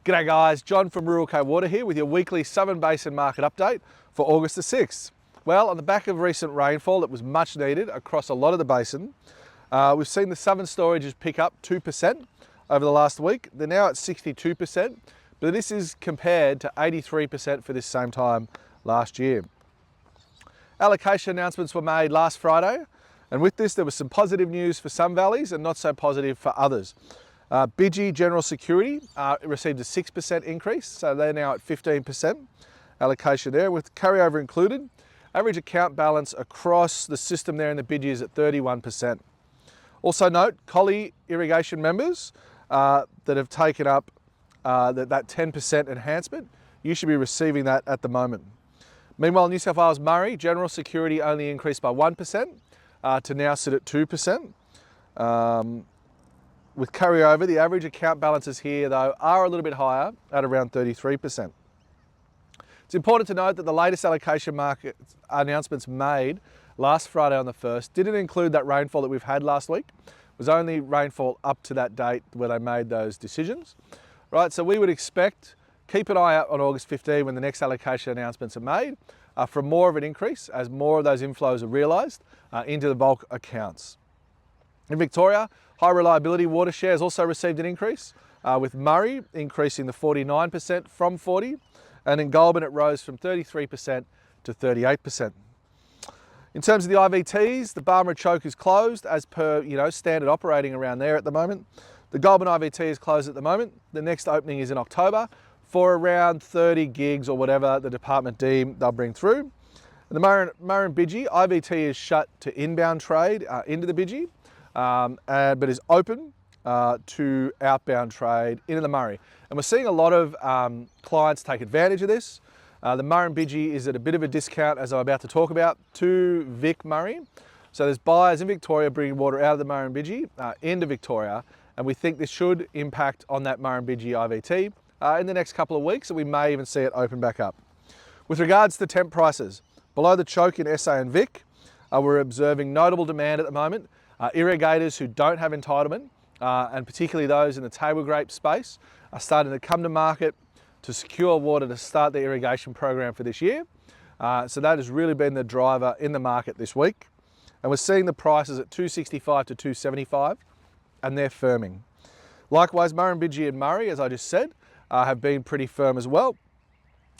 G'day guys, John from Ruralco Water here with your weekly Southern Basin market update for August the 6th. Well, on the back of recent rainfall that was much needed across a lot of the basin, we've seen the southern storages pick up 2% over the last week. They're now at 62%, but this is compared to 83% for this same time last year. Allocation announcements were made last Friday, and with this there was some positive news for some valleys and not so positive for others. Bidgee General Security received a 6% increase, so they're now at 15% allocation there, with carryover included. Average account balance across the system there in the Bidgee is at 31%. Also note, Coly irrigation members that have taken up that 10% enhancement, you should be receiving that at the moment. Meanwhile, New South Wales Murray General Security only increased by 1% to now sit at 2%. With carryover, the average account balances here though are a little bit higher at around 33%. It's important to note that the latest allocation market announcements made last Friday on the 1st didn't include that rainfall that we've had last week. It was only rainfall up to that date where they made those decisions. Right, so we would expect, keep an eye out on August 15 when the next allocation announcements are made for more of an increase as more of those inflows are realised into the bulk accounts. In Victoria, high reliability water share has also received an increase, with Murray increasing to 49% from 40%, and in Goulburn it rose from 33% to 38%. In terms of the IVTs, the Barmera choke is closed as per standard operating around there at the moment. The Goulburn IVT is closed at the moment. The next opening is in October for around 30 gigs or whatever the department deem they'll bring through. The Murray and Bidgee IVT is shut to inbound trade into the Bidgee, but is open to outbound trade into the Murray. And we're seeing a lot of clients take advantage of this. The Murray and Bidgee is at a bit of a discount, as I'm about to talk about, to Vic Murray. So there's buyers in Victoria bringing water out of the Murray and Bidgee into Victoria, and we think this should impact on that Murray and Bidgee IVT in the next couple of weeks, and we may even see it open back up. With regards to temp prices, below the choke in SA and Vic, we're observing notable demand at the moment. Irrigators who don't have entitlement, and particularly those in the table grape space, are starting to come to market to secure water to start their irrigation program for this year. So that has really been the driver in the market this week. And we're seeing the prices at $265 to $275, and they're firming. Likewise, Murray and Bidgee and Murray, as I just said, have been pretty firm as well.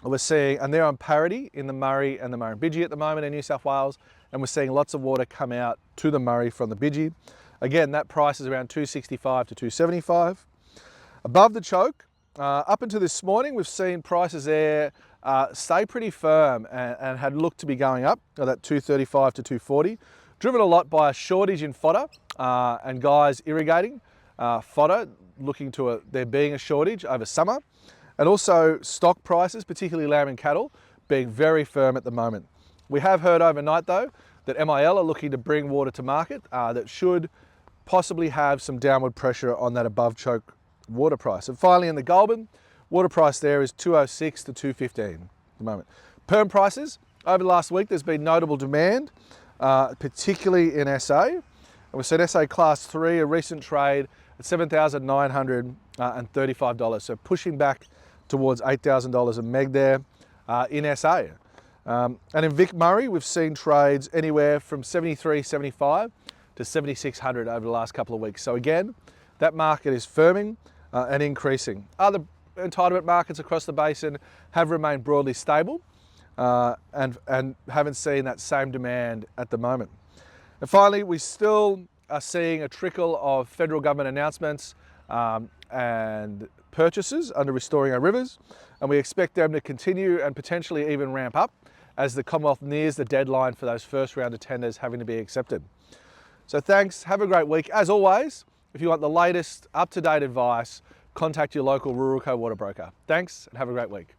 We're seeing, and they're on parity in the Murray and the Murray and Bidgee at the moment in New South Wales, and we're seeing lots of water come out to the Murray from the Bidgee. Again, that price is around $265 to $275. Above the choke, up until this morning, we've seen prices there stay pretty firm and had looked to be going up, that $235 to $240, driven a lot by a shortage in fodder and guys irrigating fodder, looking to there being a shortage over summer, and also stock prices, particularly lamb and cattle, being very firm at the moment. We have heard overnight though that MIL are looking to bring water to market that should possibly have some downward pressure on that above choke water price. And finally in the Goulburn, water price there is $206 to $215 at the moment. Perm prices, over the last week there's been notable demand, particularly in SA. And we've seen SA Class 3, a recent trade at $7,935, so pushing back towards $8,000 a meg there in SA. And in Vic Murray, we've seen trades anywhere from $73.75 to $7,600 over the last couple of weeks. So again, that market is firming and increasing. Other entitlement markets across the basin have remained broadly stable and haven't seen that same demand at the moment. And finally, we still are seeing a trickle of federal government announcements and purchases under Restoring Our Rivers, and we expect them to continue and potentially even ramp up as the Commonwealth nears the deadline for those first round of tenders having to be accepted. So thanks, have a great week. As always, if you want the latest up-to-date advice, contact your local Ruralco water broker. Thanks and have a great week.